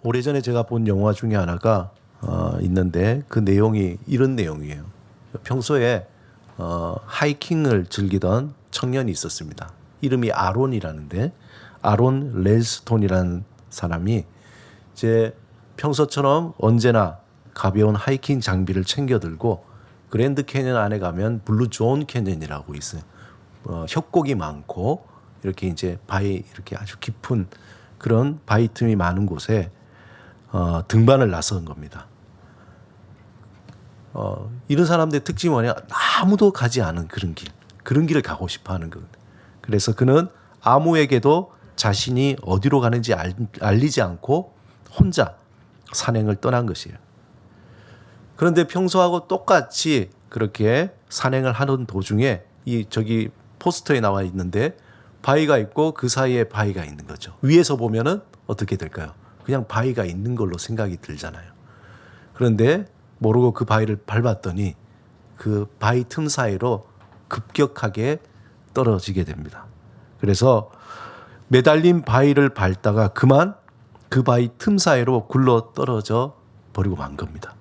오래전에 제가 본 영화 중에 하나가 있는데 그 내용이 이런 내용이에요. 평소에 하이킹을 즐기던 청년이 있었습니다. 이름이 아론이라는데 아론 렐스톤이라는 사람이 이제 평소처럼 언제나 가벼운 하이킹 장비를 챙겨 들고 그랜드 캐년 안에 가면 블루 존 캐년이라고 있어요. 협곡이 많고 이렇게 이제 바위 이렇게 아주 깊은 그런 바위 틈이 많은 곳에 등반을 나선 겁니다. 이런 사람들의 특징이 뭐냐? 아무도 가지 않은 그런 길을 가고 싶어하는 겁니다. 그래서 그는 아무에게도 자신이 어디로 가는지 알리지 않고 혼자 산행을 떠난 것이에요. 그런데 평소하고 똑같이 그렇게 산행을 하는 도중에 저기 포스터에 나와 있는데 바위가 있고 그 사이에 바위가 있는 거죠. 위에서 보면은 어떻게 될까요? 그냥 바위가 있는 걸로 생각이 들잖아요. 그런데 모르고 그 바위를 밟았더니 그 바위 틈 사이로 급격하게 떨어지게 됩니다. 그래서 매달린 바위를 밟다가 그만 그 바위 틈 사이로 굴러 떨어져 버리고 만 겁니다.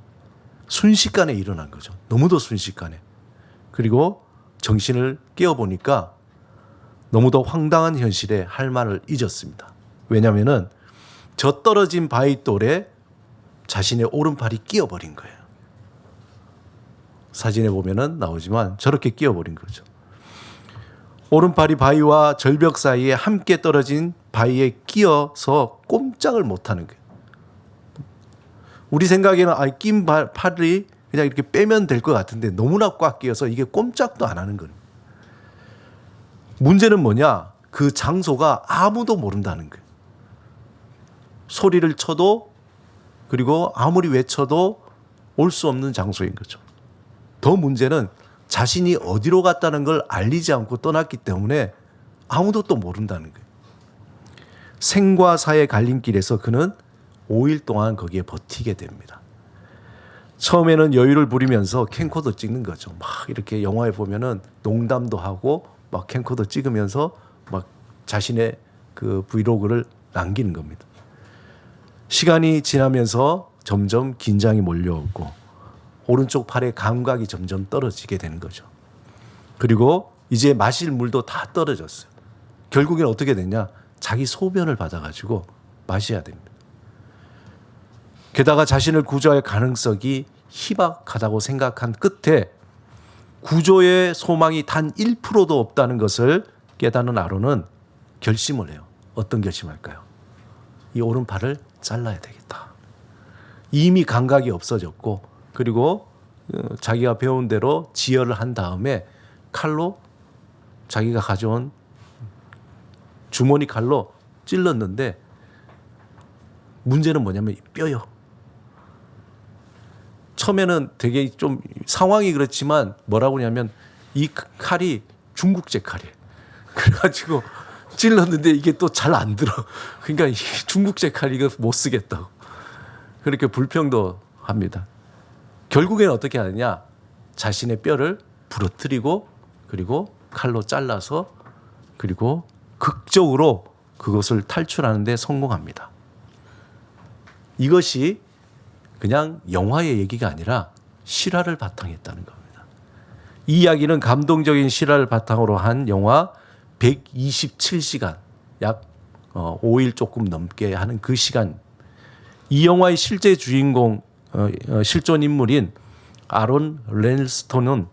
순식간에 일어난 거죠. 너무도 순식간에. 그리고 정신을 깨어보니까 너무도 황당한 현실에 할 말을 잊었습니다. 왜냐하면은 저 떨어진 바위 돌에 자신의 오른팔이 끼어버린 거예요. 사진에 보면은 나오지만 저렇게 끼어버린 거죠. 오른팔이 바위와 절벽 사이에 함께 떨어진 바위에 끼어서 꼼짝을 못하는 거예요. 우리 생각에는 낀 팔이 그냥 이렇게 빼면 될 것 같은데 너무나 꽉 끼어서 이게 꼼짝도 안 하는 거예요. 문제는 뭐냐? 그 장소가 아무도 모른다는 거예요. 소리를 쳐도 그리고 아무리 외쳐도 올 수 없는 장소인 거죠. 더 문제는 자신이 어디로 갔다는 걸 알리지 않고 떠났기 때문에 아무도 또 모른다는 거예요. 생과 사의 갈림길에서 그는 5일 동안 거기에 버티게 됩니다. 처음에는 여유를 부리면서 캠코더 찍는 거죠. 막 이렇게 영화에 보면은 농담도 하고 막 캠코더 찍으면서 막 자신의 그 브이로그를 남기는 겁니다. 시간이 지나면서 점점 긴장이 몰려오고 오른쪽 팔의 감각이 점점 떨어지게 되는 거죠. 그리고 이제 마실 물도 다 떨어졌어요. 결국엔 어떻게 됐냐? 자기 소변을 받아가지고 마셔야 됩니다. 게다가 자신을 구조할 가능성이 희박하다고 생각한 끝에 구조의 소망이 단 1%도 없다는 것을 깨닫는 아론은 결심을 해요. 어떤 결심할까요? 이 오른팔을 잘라야 되겠다. 이미 감각이 없어졌고 그리고 자기가 배운 대로 지혈을 한 다음에 칼로 자기가 가져온 주머니 칼로 찔렀는데 문제는 뭐냐면 뼈요. 처음에는 되게 좀 상황이 그렇지만 뭐라고 하냐면 이 칼이 중국제 칼이에요. 그래가지고 찔렀는데 이게 또 잘 안 들어. 그러니까 이 중국제 칼 이거 못 쓰겠다고. 그렇게 불평도 합니다. 결국엔 어떻게 하느냐? 자신의 뼈를 부러뜨리고 그리고 칼로 잘라서 그리고 극적으로 그것을 탈출하는 데 성공합니다. 이것이 그냥 영화의 얘기가 아니라 실화를 바탕에 했다는 겁니다. 이 이야기는 감동적인 실화를 바탕으로 한 영화 127시간, 약 5일 조금 넘게 하는 그 시간. 이 영화의 실제 주인공, 실존 인물인 아론 렐스톤은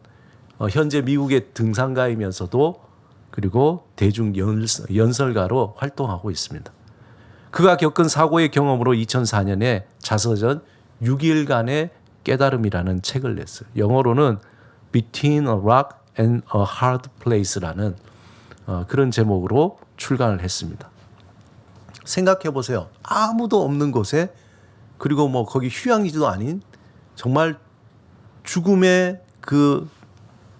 현재 미국의 등산가이면서도 그리고 대중 연설가로 활동하고 있습니다. 그가 겪은 사고의 경험으로 2004년에 자서전 6일간의 깨달음이라는 책을 냈어요. 영어로는 Between a Rock and a Hard Place라는 그런 제목으로 출간을 했습니다. 생각해 보세요. 아무도 없는 곳에 그리고 뭐 거기 휴양지도 아닌 정말 죽음의 그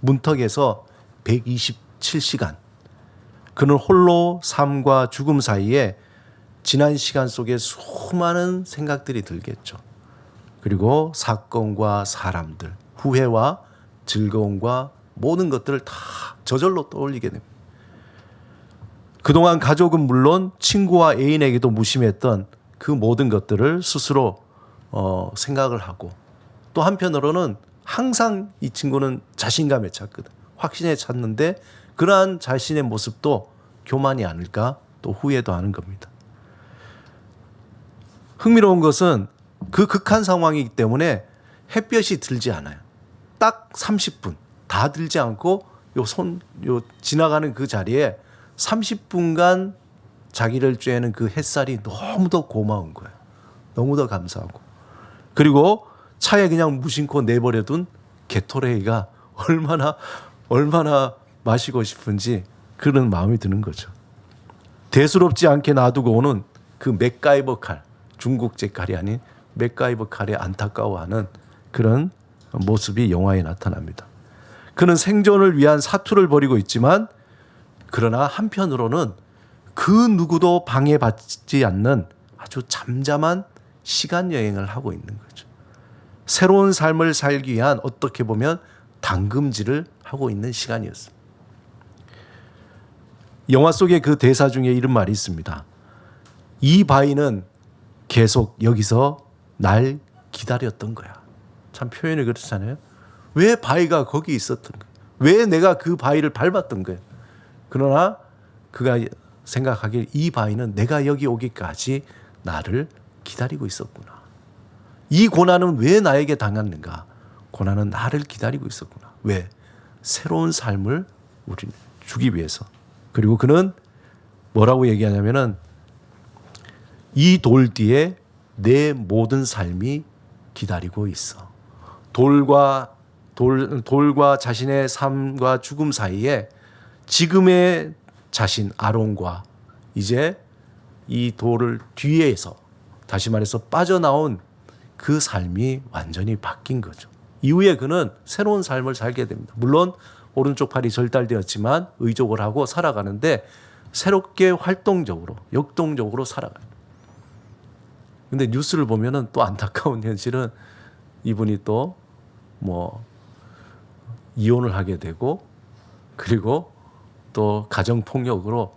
문턱에서 127시간 그는 홀로 삶과 죽음 사이에 지난 시간 속에 수많은 생각들이 들겠죠. 그리고 사건과 사람들, 후회와 즐거움과 모든 것들을 다 저절로 떠올리게 됩니다. 그동안 가족은 물론 친구와 애인에게도 무심했던 그 모든 것들을 스스로 생각을 하고 또 한편으로는 항상 이 친구는 자신감에 찼거든. 확신에 찼는데 그러한 자신의 모습도 교만이 아닐까 또 후회도 하는 겁니다. 흥미로운 것은 그 극한 상황이기 때문에 햇볕이 들지 않아요. 딱 30분 다 들지 않고 요 지나가는 그 자리에 30분간 자기를 쬐는 그 햇살이 너무도 고마운 거예요. 너무도 감사하고. 그리고 차에 그냥 무심코 내버려둔 게토레이가 얼마나 마시고 싶은지 그런 마음이 드는 거죠. 대수롭지 않게 놔두고 오는 그 맥가이버 칼, 중국제 칼이 아닌 맥가이버 칼에 안타까워하는 그런 모습이 영화에 나타납니다. 그는 생존을 위한 사투를 벌이고 있지만 그러나 한편으로는 그 누구도 방해받지 않는 아주 잠잠한 시간 여행을 하고 있는 거죠. 새로운 삶을 살기 위한 어떻게 보면 당금질을 하고 있는 시간이었습니다. 영화 속에 그 대사 중에 이런 말이 있습니다. 이 바위는 계속 여기서 날 기다렸던 거야. 참 표현이 그렇잖아요. 왜 바위가 거기 있었던 거야? 왜 내가 그 바위를 밟았던 거야? 그러나 그가 생각하길 이 바위는 내가 여기 오기까지 나를 기다리고 있었구나. 이 고난은 왜 나에게 당했는가? 고난은 나를 기다리고 있었구나. 왜? 새로운 삶을 우리는 주기 위해서. 그리고 그는 뭐라고 얘기하냐면은 이 돌 뒤에 내 모든 삶이 기다리고 있어. 돌과 자신의 삶과 죽음 사이에 지금의 자신 아론과 이제 이 돌을 뒤에서 다시 말해서 빠져나온 그 삶이 완전히 바뀐 거죠. 이후에 그는 새로운 삶을 살게 됩니다. 물론 오른쪽 팔이 절달되었지만 의족을 하고 살아가는데 새롭게 활동적으로 역동적으로 살아가요. 근데 뉴스를 보면은 또 안타까운 현실은 이분이 또 뭐 이혼을 하게 되고 그리고 또 가정 폭력으로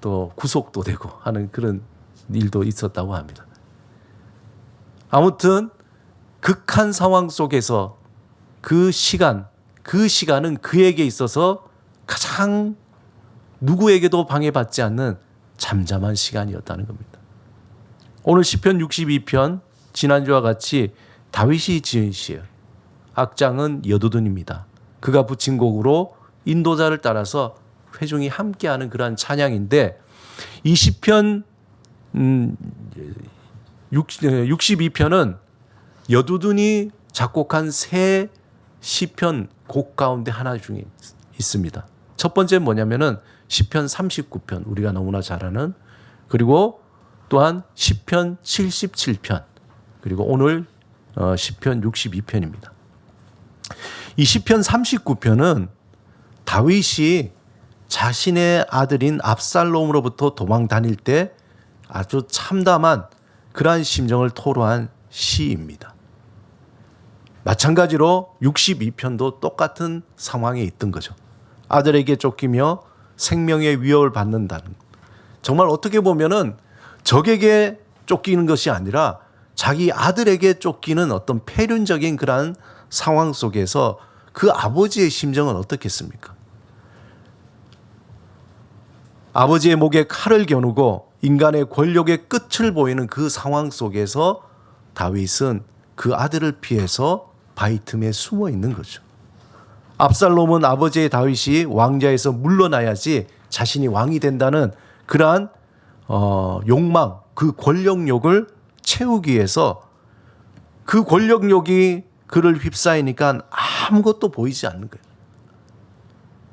또 구속도 되고 하는 그런 일도 있었다고 합니다. 아무튼 극한 상황 속에서 그 시간은 그에게 있어서 가장 누구에게도 방해받지 않는 잠잠한 시간이었다는 겁니다. 오늘 시편 62편 지난주와 같이 다윗이 지은 시예요. 악장은 여두둔입니다. 그가 붙인 곡으로 인도자를 따라서 회중이 함께하는 그러한 찬양인데 이 시편 62편은 여두둔이 작곡한 새 시편 곡 가운데 하나 중에 있습니다. 첫 번째는 뭐냐면은 시편 39편 우리가 너무나 잘 아는 그리고 또한 시편 77편 그리고 오늘 시편 62편입니다. 이 시편 39편은 다윗이 자신의 아들인 압살롬으로부터 도망 다닐 때 아주 참담한 그러한 심정을 토로한 시입니다. 마찬가지로 62편도 똑같은 상황에 있던 거죠. 아들에게 쫓기며 생명의 위협을 받는다는 정말 어떻게 보면은 적에게 쫓기는 것이 아니라 자기 아들에게 쫓기는 어떤 폐륜적인 그러한 상황 속에서 그 아버지의 심정은 어떻겠습니까? 아버지의 목에 칼을 겨누고 인간의 권력의 끝을 보이는 그 상황 속에서 다윗은 그 아들을 피해서 바위 틈에 숨어 있는 거죠. 압살롬은 아버지의 다윗이 왕좌에서 물러나야지 자신이 왕이 된다는 그러한 욕망, 그 권력욕을 채우기 위해서 그 권력욕이 그를 휩싸이니까 아무것도 보이지 않는 거예요.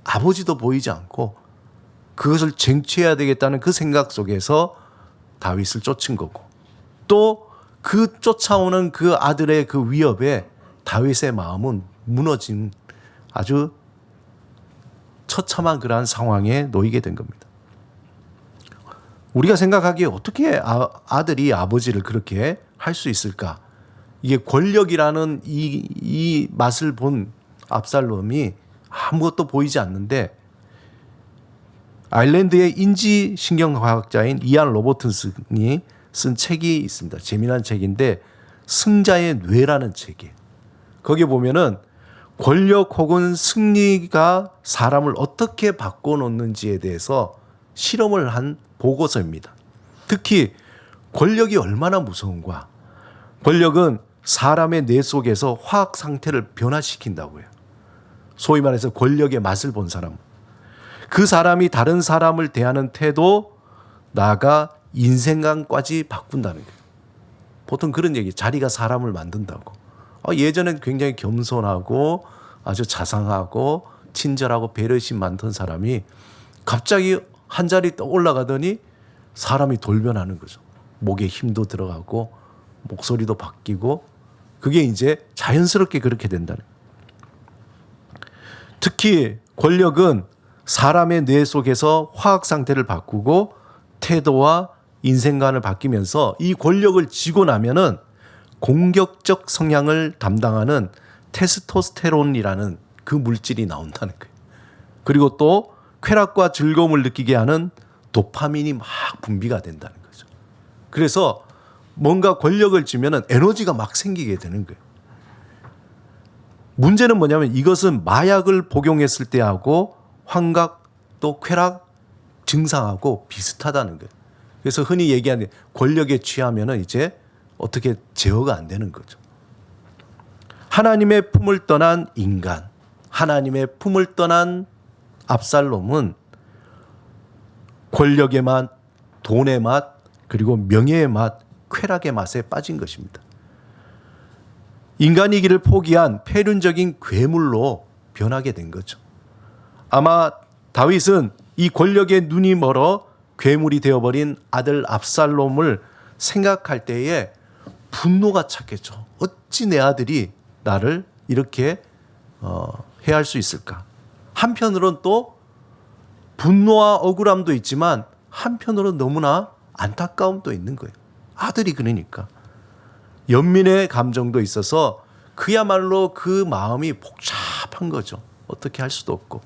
아버지도 보이지 않고 그것을 쟁취해야 되겠다는 그 생각 속에서 다윗을 쫓은 거고 또 그 쫓아오는 그 아들의 그 위협에 다윗의 마음은 무너진 아주 처참한 그러한 상황에 놓이게 된 겁니다. 우리가 생각하기에 어떻게 아들이 아버지를 그렇게 할 수 있을까? 이게 권력이라는 이 맛을 본 압살롬이 아무것도 보이지 않는데 아일랜드의 인지신경과학자인 이안 로버튼슨이 쓴 책이 있습니다. 재미난 책인데 승자의 뇌라는 책이에요. 거기에 보면은 권력 혹은 승리가 사람을 어떻게 바꿔놓는지에 대해서 실험을 한 보고서입니다. 특히 권력이 얼마나 무서운가. 권력은 사람의 뇌 속에서 화학 상태를 변화시킨다고 해요. 소위 말해서 권력의 맛을 본 사람. 그 사람이 다른 사람을 대하는 태도, 나아가 인생관까지 바꾼다는 거예요. 보통 그런 얘기, 자리가 사람을 만든다고. 예전엔 굉장히 겸손하고 아주 자상하고 친절하고 배려심 많던 사람이 갑자기 한 자리 또 올라가더니 사람이 돌변하는 거죠. 목에 힘도 들어가고 목소리도 바뀌고 그게 이제 자연스럽게 그렇게 된다는 거예요. 특히 권력은 사람의 뇌 속에서 화학 상태를 바꾸고 태도와 인생관을 바뀌면서 이 권력을 쥐고 나면은 공격적 성향을 담당하는 테스토스테론이라는 그 물질이 나온다는 거예요. 그리고 또 쾌락과 즐거움을 느끼게 하는 도파민이 막 분비가 된다는 거죠. 그래서 뭔가 권력을 쥐면은 에너지가 막 생기게 되는 거예요. 문제는 뭐냐면 이것은 마약을 복용했을 때하고 환각 또 쾌락 증상하고 비슷하다는 거예요. 그래서 흔히 얘기하는 권력에 취하면은 이제 어떻게 제어가 안 되는 거죠. 하나님의 품을 떠난 인간, 하나님의 품을 떠난 압살롬은 권력의 맛, 돈의 맛, 그리고 명예의 맛, 쾌락의 맛에 빠진 것입니다. 인간이기를 포기한 폐륜적인 괴물로 변하게 된 거죠. 아마 다윗은 이 권력에 눈이 멀어 괴물이 되어버린 아들 압살롬을 생각할 때에 분노가 찼겠죠. 어찌 내 아들이 나를 이렇게 해할 수 있을까? 한편으로는 또 분노와 억울함도 있지만 한편으로는 너무나 안타까움도 있는 거예요. 아들이 그러니까. 연민의 감정도 있어서 그야말로 그 마음이 복잡한 거죠. 어떻게 할 수도 없고.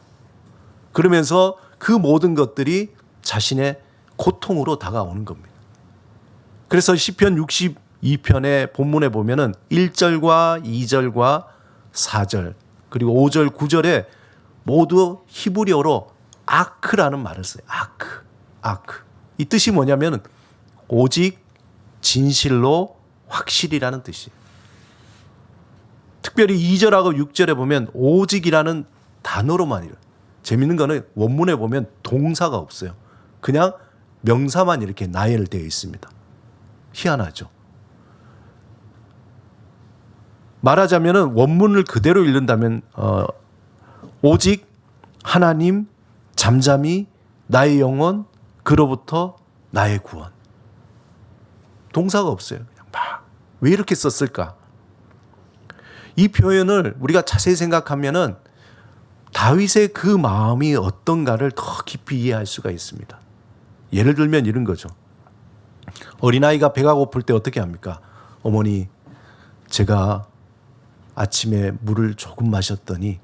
그러면서 그 모든 것들이 자신의 고통으로 다가오는 겁니다. 그래서 시편 62편의 본문에 보면은 1절과 2절과 4절 그리고 5절 9절에 모두 히브리어로 아크라는 말을 써요. 아크. 이 뜻이 뭐냐면 오직 진실로 확실이라는 뜻이에요. 특별히 2절하고 6절에 보면 오직이라는 단어로만 이래요. 재밌는 거는 원문에 보면 동사가 없어요. 그냥 명사만 이렇게 나열되어 있습니다. 희한하죠. 말하자면 원문을 그대로 읽는다면 오직 하나님 잠잠히 나의 영혼 그로부터 나의 구원. 동사가 없어요. 그냥 막. 왜 이렇게 썼을까? 이 표현을 우리가 자세히 생각하면은 다윗의 그 마음이 어떤가를 더 깊이 이해할 수가 있습니다. 예를 들면 이런 거죠. 어린아이가 배가 고플 때 어떻게 합니까? 어머니, 제가 아침에 물을 조금 마셨더니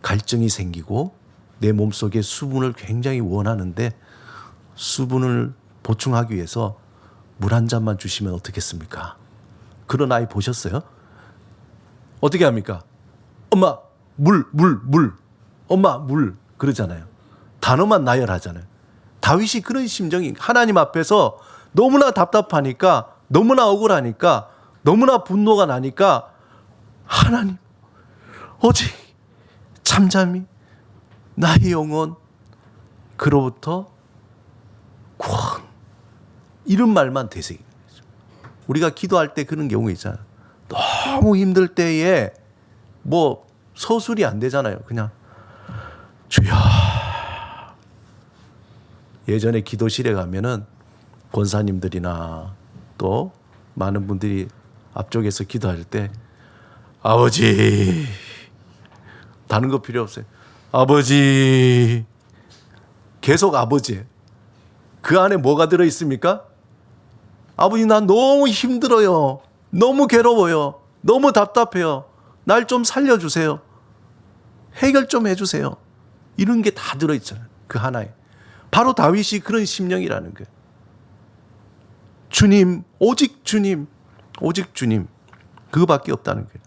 갈증이 생기고 내 몸속에 수분을 굉장히 원하는데 수분을 보충하기 위해서 물 한 잔만 주시면 어떻겠습니까? 그런 아이 보셨어요? 어떻게 합니까? 엄마, 물. 엄마, 물. 그러잖아요. 단어만 나열하잖아요. 다윗이 그런 심정이 하나님 앞에서 너무나 답답하니까, 너무나 억울하니까, 너무나 분노가 나니까 하나님, 오직 잠잠히 나의 영혼 그로부터 구원. 이런 말만 되새기는 거죠. 우리가 기도할 때 그런 경우 있잖아요. 너무 힘들 때에 뭐 서술이 안 되잖아요. 그냥 주여. 예전에 기도실에 가면은 권사님들이나 또 많은 분들이 앞쪽에서 기도할 때 아버지 다른 거 필요 없어요. 아버지 계속 아버지. 그 안에 뭐가 들어있습니까? 아버지 난 너무 힘들어요. 너무 괴로워요. 너무 답답해요. 날 좀 살려주세요. 해결 좀 해주세요. 이런 게 다 들어있잖아요. 그 하나에. 바로 다윗이 그런 심령이라는 거예요. 주님, 오직 주님, 오직 주님. 그거밖에 없다는 거예요.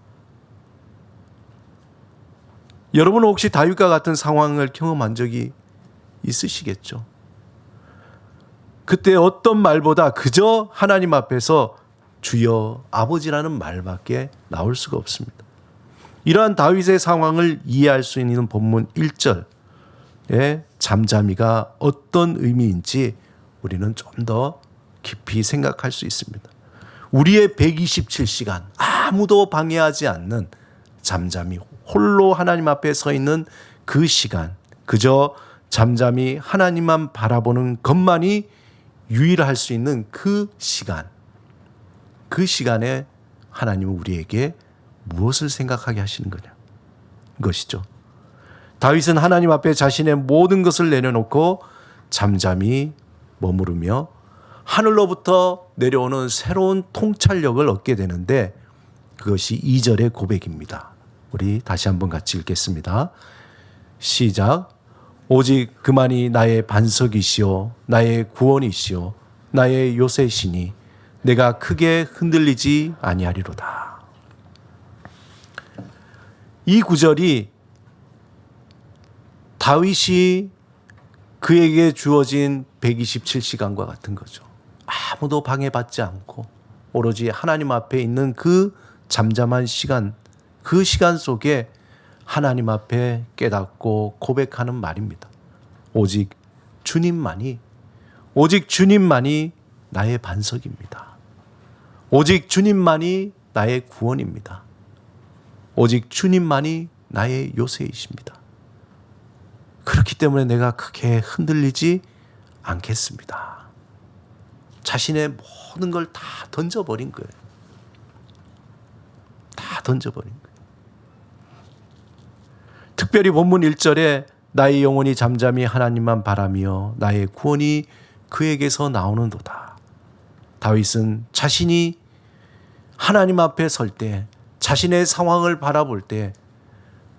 여러분은 혹시 다윗과 같은 상황을 경험한 적이 있으시겠죠? 그때 어떤 말보다 그저 하나님 앞에서 주여 아버지라는 말밖에 나올 수가 없습니다. 이러한 다윗의 상황을 이해할 수 있는 본문 1절의 잠잠이가 어떤 의미인지 우리는 좀 더 깊이 생각할 수 있습니다. 우리의 127시간 아무도 방해하지 않는 잠잠이 홀로 하나님 앞에 서 있는 그 시간, 그저 잠잠히 하나님만 바라보는 것만이 유일할 수 있는 그 시간, 그 시간에 하나님은 우리에게 무엇을 생각하게 하시는 거냐, 이것이죠. 다윗은 하나님 앞에 자신의 모든 것을 내려놓고 잠잠히 머무르며 하늘로부터 내려오는 새로운 통찰력을 얻게 되는데 그것이 2절의 고백입니다. 우리 다시 한번 같이 읽겠습니다. 시작. 오직 그만이 나의 반석이시오 나의 구원이시오 나의 요새시니 내가 크게 흔들리지 아니하리로다. 이 구절이 다윗이 그에게 주어진 127시간과 같은 거죠. 아무도 방해받지 않고 오로지 하나님 앞에 있는 그 잠잠한 시간, 그 시간 속에 하나님 앞에 깨닫고 고백하는 말입니다. 오직 주님만이 나의 반석입니다. 오직 주님만이 나의 구원입니다. 오직 주님만이 나의 요새이십니다. 그렇기 때문에 내가 크게 흔들리지 않겠습니다. 자신의 모든 걸 다 던져버린 거예요. 다 던져버린 거예요. 특별히 본문 1절에 나의 영혼이 잠잠히 하나님만 바라며 나의 구원이 그에게서 나오는도다. 다윗은 자신이 하나님 앞에 설 때, 자신의 상황을 바라볼 때,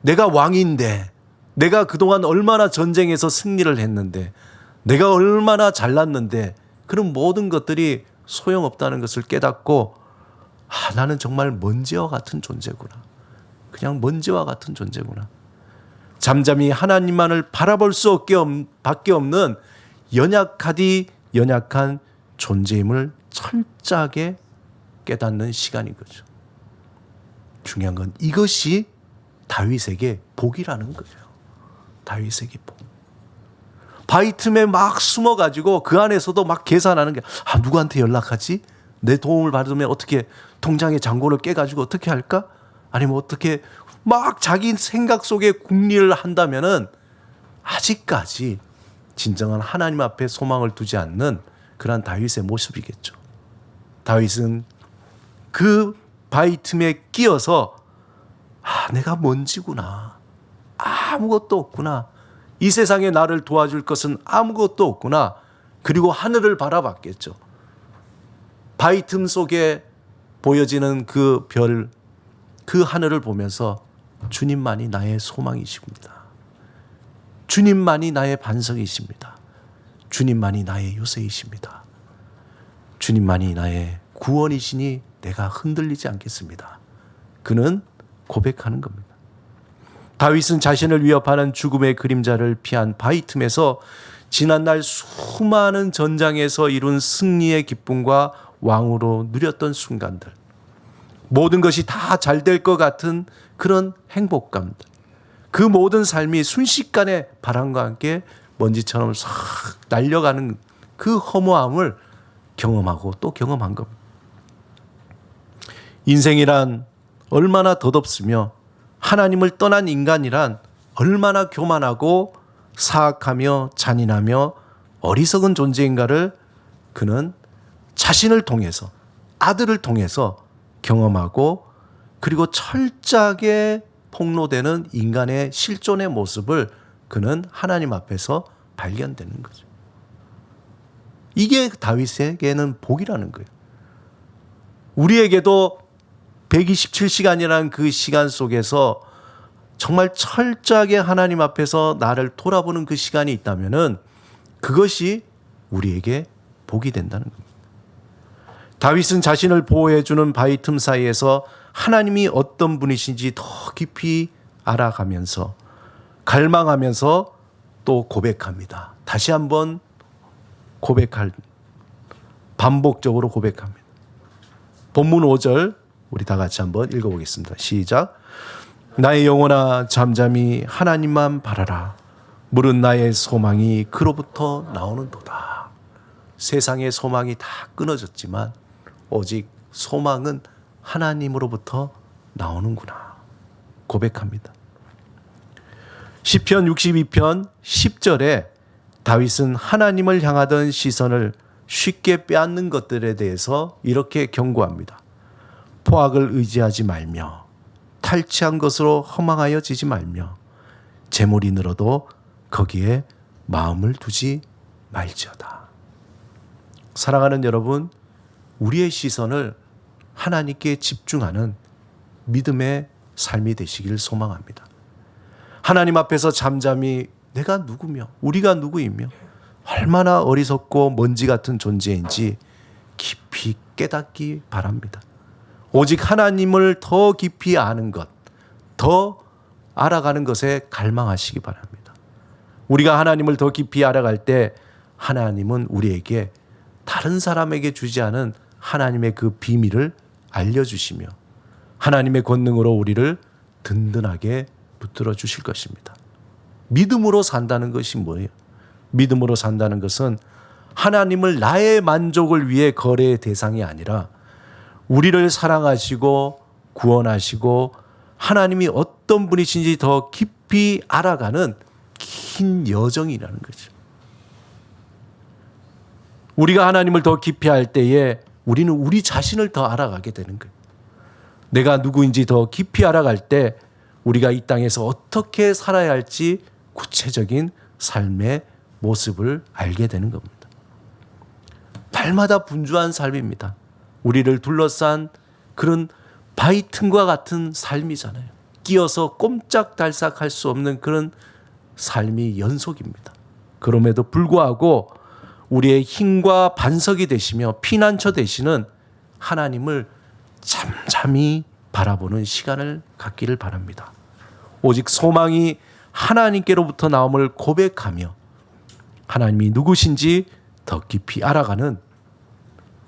내가 왕인데, 내가 그동안 얼마나 전쟁에서 승리를 했는데, 내가 얼마나 잘났는데, 그런 모든 것들이 소용없다는 것을 깨닫고, 나는 정말 먼지와 같은 존재구나. 그냥 먼지와 같은 존재구나. 잠잠히 하나님만을 바라볼 수 밖에 없는 연약한 존재임을 철저하게 깨닫는 시간인 거죠. 중요한 건 이것이 다윗에게 복이라는 거예요. 다윗에게 복. 바위 틈에 막 숨어가지고 그 안에서도 막 계산하는 게 누구한테 연락하지? 내 도움을 받으면 어떻게 통장의 잔고를 깨가지고 어떻게 할까? 아니면 어떻게 막 자기 생각 속에 궁리를 한다면은 아직까지 진정한 하나님 앞에 소망을 두지 않는 그런 다윗의 모습이겠죠. 다윗은 그 바위 틈에 끼어서 내가 먼지구나. 아무것도 없구나. 이 세상에 나를 도와줄 것은 아무것도 없구나. 그리고 하늘을 바라봤겠죠. 바위 틈 속에 보여지는 그 별, 그 하늘을 보면서 주님만이 나의 소망이십니다. 주님만이 나의 반석이십니다. 주님만이 나의 요새이십니다. 주님만이 나의 구원이시니 내가 흔들리지 않겠습니다. 그는 고백하는 겁니다. 다윗은 자신을 위협하는 죽음의 그림자를 피한 바위 틈에서 지난날 수많은 전장에서 이룬 승리의 기쁨과 왕으로 누렸던 순간들, 모든 것이 다 잘 될 것 같은 그런 행복감들, 그 모든 삶이 순식간에 바람과 함께 먼지처럼 싹 날려가는 그 허무함을 경험하고 또 경험한 겁니다. 인생이란 얼마나 덧없으며 하나님을 떠난 인간이란 얼마나 교만하고 사악하며 잔인하며 어리석은 존재인가를 그는 자신을 통해서, 아들을 통해서 경험하고, 그리고 철저하게 폭로되는 인간의 실존의 모습을 그는 하나님 앞에서 발견되는 거죠. 이게 다윗에게는 복이라는 거예요. 우리에게도 127시간이라는 그 시간 속에서 정말 철저하게 하나님 앞에서 나를 돌아보는 그 시간이 있다면은 그것이 우리에게 복이 된다는 겁니다. 다윗은 자신을 보호해주는 바위 틈 사이에서 하나님이 어떤 분이신지 더 깊이 알아가면서 갈망하면서 또 고백합니다. 다시 한번 반복적으로 고백합니다. 본문 5절 우리 다 같이 한번 읽어보겠습니다. 시작. 나의 영혼아 잠잠히 하나님만 바라라. 물은 나의 소망이 그로부터 나오는도다. 세상의 소망이 다 끊어졌지만 오직 소망은 하나님으로부터 나오는구나. 고백합니다. 시편 62편 10절에 다윗은 하나님을 향하던 시선을 쉽게 빼앗는 것들에 대해서 이렇게 경고합니다. 포악을 의지하지 말며 탈취한 것으로 허망하여 지지 말며 재물이 늘어도 거기에 마음을 두지 말지어다. 사랑하는 여러분, 우리의 시선을 하나님께 집중하는 믿음의 삶이 되시길 소망합니다. 하나님 앞에서 잠잠히 내가 누구며 우리가 누구이며 얼마나 어리석고 먼지 같은 존재인지 깊이 깨닫기 바랍니다. 오직 하나님을 더 깊이 아는 것, 더 알아가는 것에 갈망하시기 바랍니다. 우리가 하나님을 더 깊이 알아갈 때 하나님은 우리에게 다른 사람에게 주지 않은 하나님의 그 비밀을 알려주시며 하나님의 권능으로 우리를 든든하게 붙들어 주실 것입니다. 믿음으로 산다는 것이 뭐예요? 믿음으로 산다는 것은 하나님을 나의 만족을 위해 거래의 대상이 아니라 우리를 사랑하시고 구원하시고 하나님이 어떤 분이신지 더 깊이 알아가는 긴 여정이라는 거죠. 우리가 하나님을 더 깊이 알 때에 우리는 우리 자신을 더 알아가게 되는 거예요. 내가 누구인지 더 깊이 알아갈 때 우리가 이 땅에서 어떻게 살아야 할지 구체적인 삶의 모습을 알게 되는 겁니다. 날마다 분주한 삶입니다. 우리를 둘러싼 그런 바위 틈과 같은 삶이잖아요. 끼어서 꼼짝달싹 할 수 없는 그런 삶이 연속입니다. 그럼에도 불구하고 우리의 힘과 반석이 되시며 피난처 되시는 하나님을 잠잠히 바라보는 시간을 갖기를 바랍니다. 오직 소망이 하나님께로부터 나옴을 고백하며 하나님이 누구신지 더 깊이 알아가는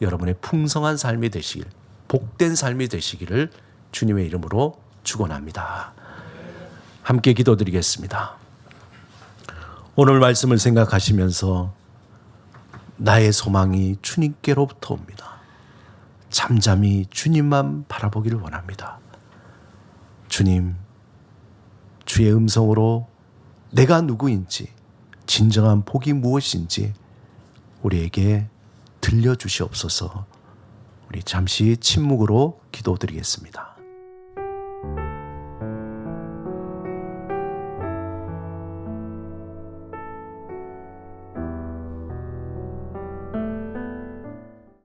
여러분의 풍성한 삶이 되시길, 복된 삶이 되시기를 주님의 이름으로 축원합니다. 함께 기도드리겠습니다. 오늘 말씀을 생각하시면서 나의 소망이 주님께로부터 옵니다. 잠잠히 주님만 바라보기를 원합니다. 주님, 주의 음성으로 내가 누구인지, 진정한 복이 무엇인지 우리에게 들려주시옵소서. 우리 잠시 침묵으로 기도드리겠습니다.